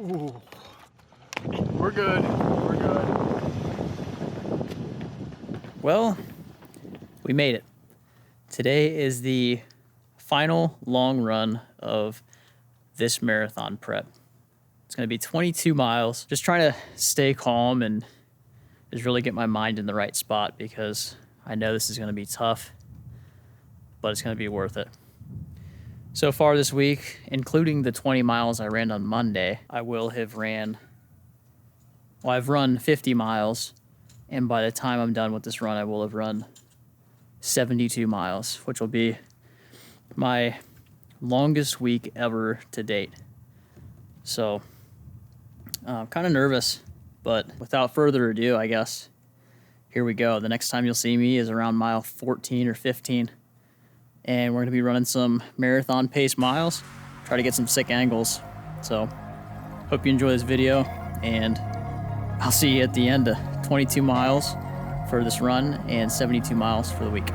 Ooh. We're good. We're good. Well, we made it. Today is the final long run of this marathon prep. It's going to be 22 miles. Just trying to stay calm and just really get my mind in the right spot because I know this is going to be tough, but it's going to be worth it. So far this week, including the 20 miles I ran on Monday, I've run 50 miles, and by the time I'm done with this run, I will have run 72 miles, which will be my longest week ever to date. So I'm kind of nervous, but without further ado, I guess, here we go. The next time you'll see me is around mile 14 or 15. And we're going to be running some marathon pace miles, try to get some sick angles. So hope you enjoy this video, and I'll see you at the end of 22 miles for this run and 72 miles for the week.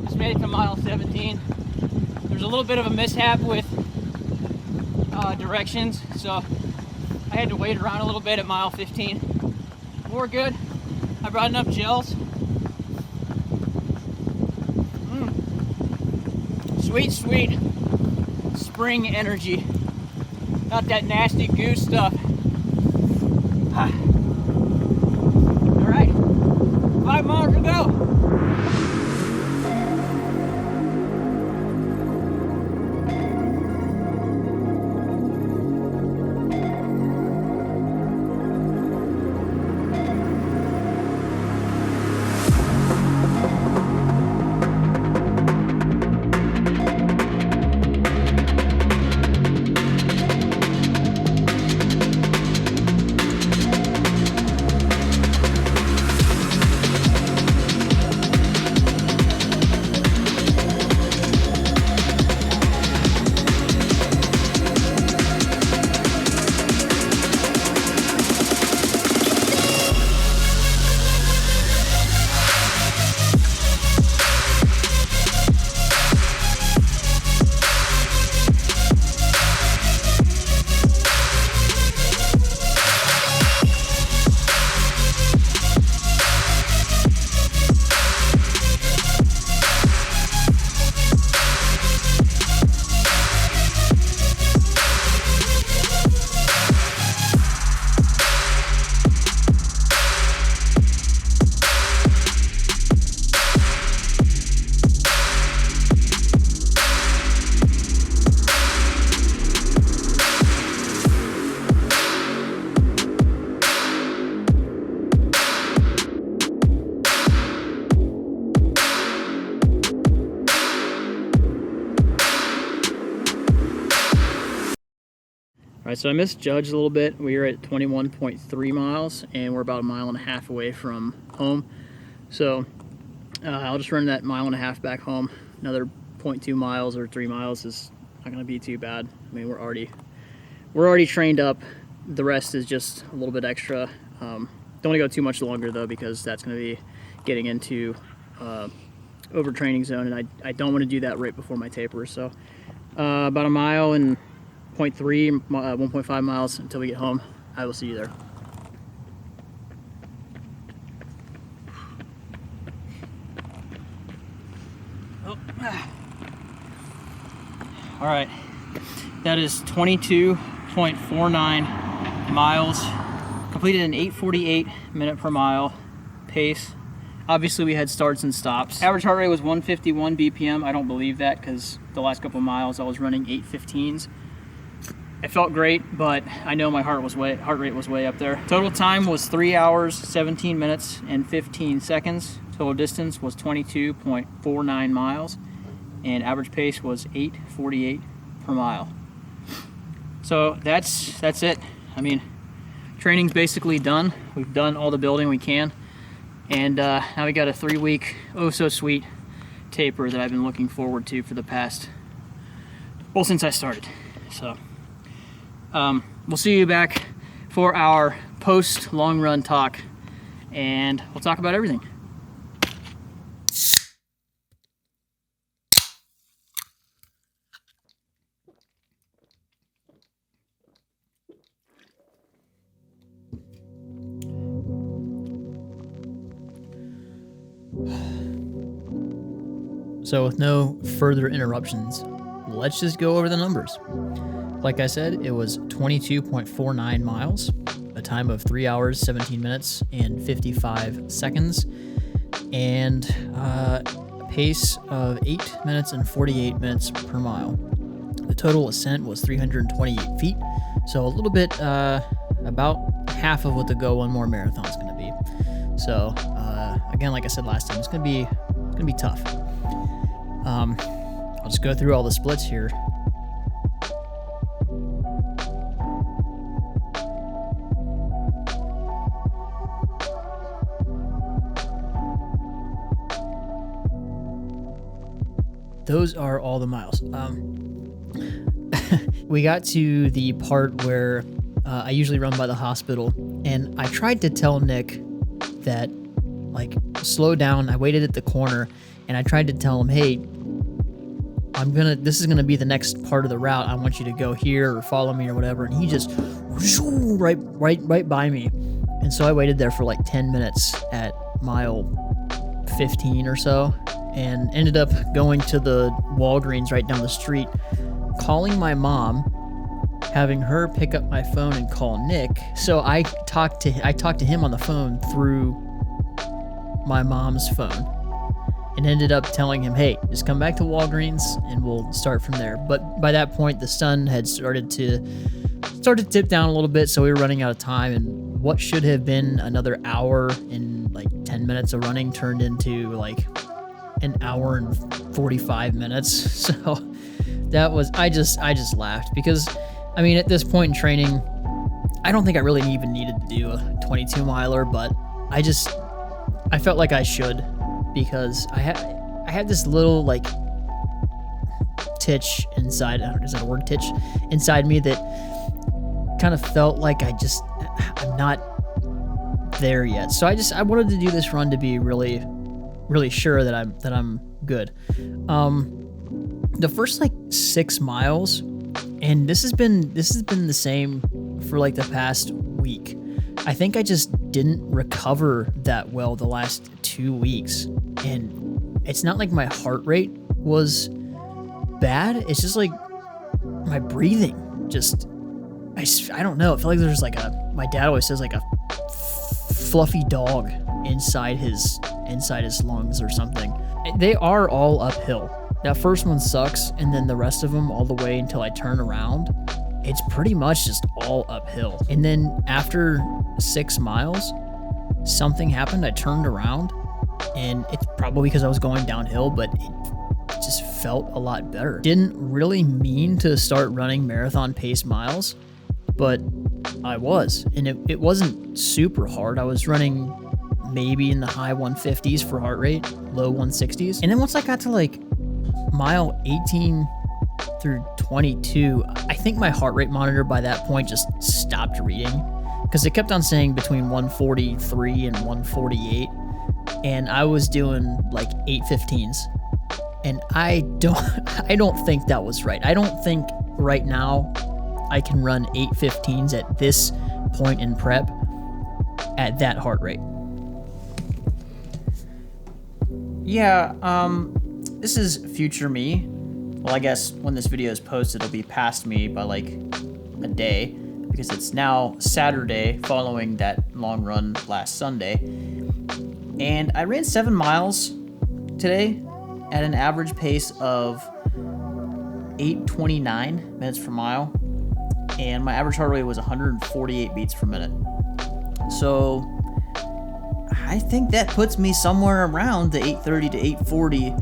Just made it to mile 17. There's a little bit of a mishap with directions, so I had to wait around a little bit at mile 15. We're good. I brought enough gels. Sweet, sweet spring energy. Not that nasty goose stuff. All right, 5 miles to go. All right, so I misjudged a little bit. We were at 21.3 miles, and we're about a mile and a half away from home. So I'll just run that mile and a half back home. Another 0.2 miles or 3 miles is not going to be too bad. I mean, we're already trained up. The rest is just a little bit extra. Don't want to go too much longer though, because that's going to be getting into overtraining zone, and I don't want to do that right before my taper. So about a mile and 0.3, 1.5 miles until we get home. I will see you there. Oh. All right, that is 22.49 miles, completed an 8:48 minute per mile pace. Obviously we had starts and stops. Average heart rate was 151 BPM. I don't believe that because the last couple of miles I was running 8:15s. It felt great, but I know my heart rate was way up there. Total time was 3 hours, 17 minutes, and 15 seconds. Total distance was 22.49 miles, and average pace was 8:48 per mile. So that's it. I mean, training's basically done. We've done all the building we can, and now we got a 3-week, oh so sweet taper that I've been looking forward to for the past, well, since I started. So we'll see you back for our post long run talk, and we'll talk about everything. So with no further interruptions, let's just go over the numbers. Like I said, it was 22.49 miles, a time of 3 hours, 17 minutes, and 55 seconds, and a pace of 8 minutes and 48 minutes per mile. The total ascent was 328 feet, so a little bit, about half of what the Go One More Marathon is going to be. So, again, like I said last time, it's going to be tough. I'll just go through all the splits here. Those are all the miles. We got to the part where I usually run by the hospital, and I tried to tell Nick that, like, slow down. I waited at the corner, and I tried to tell him, hey, this is gonna be the next part of the route. I want you to go here or follow me or whatever. And he just right by me. And so I waited there for like 10 minutes at mile 15 or so, and ended up going to the Walgreens right down the street, calling my mom, having her pick up my phone and call Nick. So I talked to him on the phone through my mom's phone, and ended up telling him, hey, just come back to Walgreens and we'll start from there. But by that point, the sun had started to tip down a little bit, so we were running out of time, and what should have been another hour and like 10 minutes of running turned into like an hour and 45 minutes. So that was, I just laughed because, I mean, at this point in training, I don't think I really even needed to do a 22 miler, but I felt like I should, because I had this little like titch inside, is that a word, titch, inside me that kind of felt like I'm not there yet. So I wanted to do this run to be really, really sure that I'm good. The first like 6 miles, and this has been the same for like the past week. I think I just didn't recover that well the last 2 weeks, and it's not like my heart rate was bad. It's just like my breathing just, I don't know. I feel like there's like my dad always says, like a fluffy dog inside his lungs or something. They are all uphill. That first one sucks, and then the rest of them all the way until I turn around, it's pretty much just all uphill. And then after 6 miles, something happened. I turned around, and it's probably because I was going downhill, but it just felt a lot better. Didn't really mean to start running marathon pace miles, but I was, and it wasn't super hard. I was running maybe in the high 150s for heart rate, low 160s. And then once I got to like mile 18 through 22, I think my heart rate monitor by that point just stopped reading, because it kept on saying between 143 and 148, and I was doing like 8:15s, and I don't think that was right. I don't think right now I can run 8:15s at this point in prep at that heart rate. Yeah, this is future me. Well, I guess when this video is posted, it'll be past me by like a day, because it's now Saturday following that long run last Sunday. And I ran 7 miles today at an average pace of 8:29 minutes per mile. And my average heart rate was 148 beats per minute. So I think that puts me somewhere around the 8:30 to 8:40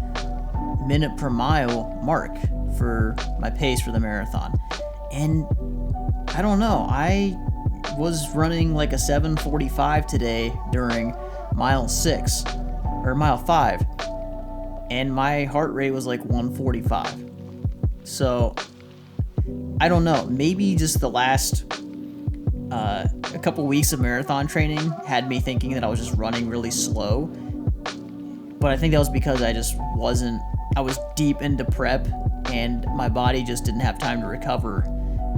minute per mile mark for my pace for the marathon. And I don't know, I was running like a 7:45 today during mile 6 or mile 5, and my heart rate was like 145. So I don't know, maybe just the last a couple weeks of marathon training had me thinking that I was just running really slow, but I think that was because I was deep into prep and my body just didn't have time to recover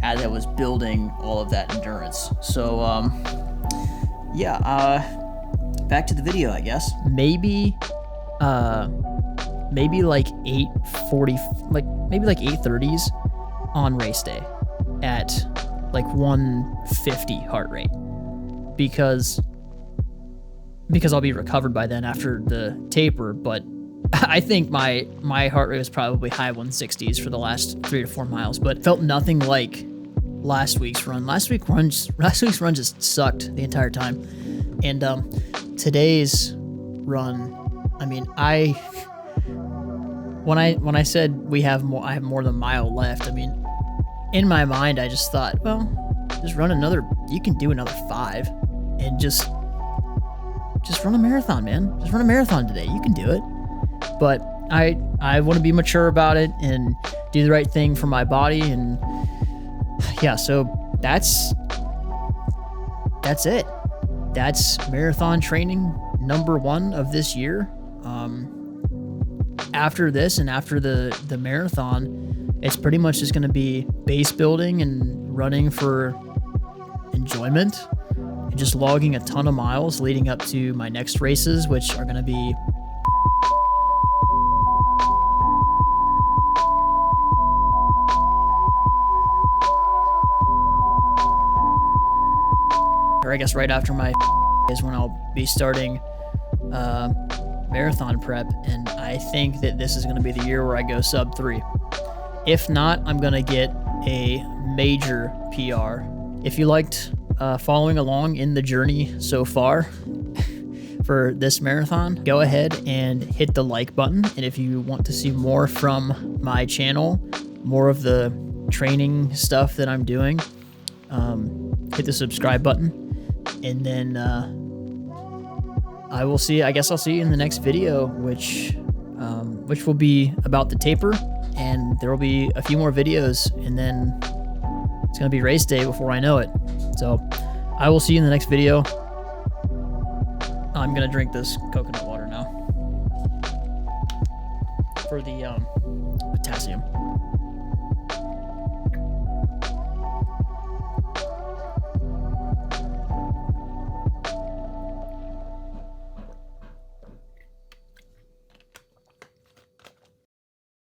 as I was building all of that endurance. So back to the video, I guess. Maybe like 8:40, maybe like 8:30s on race day at like 150 heart rate, because I'll be recovered by then after the taper. But I think my heart rate was probably high 160s for the last 3 to 4 miles, but felt nothing like last week's run. Last week's run just sucked the entire time. And today's run, I mean, when I said I have more than a mile left, I mean, in my mind, I just thought, well, you can do another 5 and just run a marathon, man. Just run a marathon today. You can do it. But I want to be mature about it and do the right thing for my body. And yeah, so that's it. That's marathon training number 1 of this year. After this and after the marathon, it's pretty much just going to be base building and running for enjoyment and just logging a ton of miles leading up to my next races, which are going to be I guess right after my is when I'll be starting marathon prep, and I think that this is going to be the year where I go sub 3. If not, I'm going to get a major PR. If you liked following along in the journey so far for this marathon, go ahead and hit the like button. And if you want to see more from my channel, more of the training stuff that I'm doing, hit the subscribe button. And then I'll see you in the next video, which will be about the taper, and there will be a few more videos, and then it's going to be race day before I know it. So I will see you in the next video. I'm going to drink this coconut water now for the potassium.